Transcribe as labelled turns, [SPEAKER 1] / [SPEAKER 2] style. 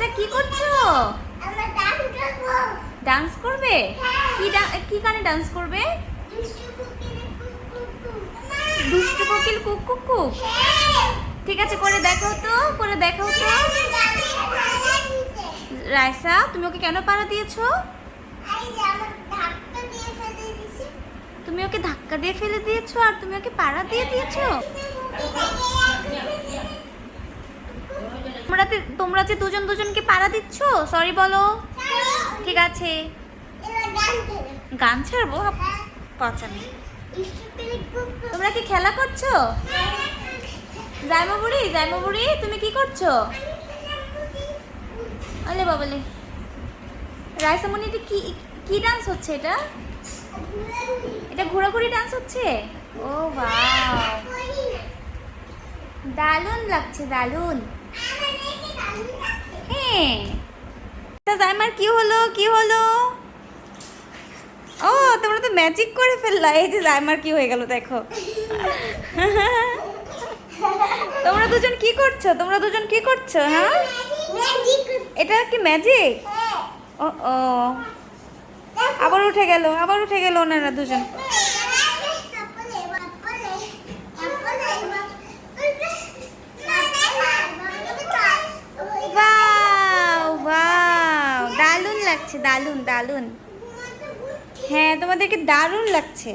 [SPEAKER 1] রাইসা কি করছো? ডান্স করবে? কি গানে ডান্স করবে? দুষ্টু কোকিল কুক কুক কুক। ঠিক আছে, করে দেখাও তো, করে দেখাও তো। রাইসা, তুমি ওকে কেন পাড়া দিয়েছো? তুমি ওকে ধাক্কা দিয়ে ফেলে দিয়েছো আর তুমি ওকে পাড়া দিয়ে দিয়েছো? তোমরা যে দুজন দুজনকে পাড়া দিচ্ছ, সরি বলো। ঠিক আছে, গান ছাড়বো? পচা নেই। তোমরা কি খেলা করছো? জাইমা বুড়ি তুমি কি করছো? আলে বাবালে, রাইসা মনি, এটা কি কি ডান্স হচ্ছে? এটা এটা ঘোরাঘুরি ডান্স হচ্ছে। ও বাহ, দারুণ লাগছে, দারুণ। হ্যাঁ, জাইমার কি হলো, কি হলো? ও, তোমরা তো ম্যাজিক করে ফেললা। এই যে জাইমার কি হয়ে গেল দেখো। তোমরা দুজন কি করছো? তোমরা দুজন কি করছো? হ্যাঁ, এটা কি ম্যাজিক? ও ও, আবার উঠে গেল, আবার উঠে গেল ওনারা দুজন। ওয়াও ওয়াও, দারুণ লাগছে, দারুণ দারুণ। হ্যাঁ, তোমাদেরকে দারুণ লাগছে।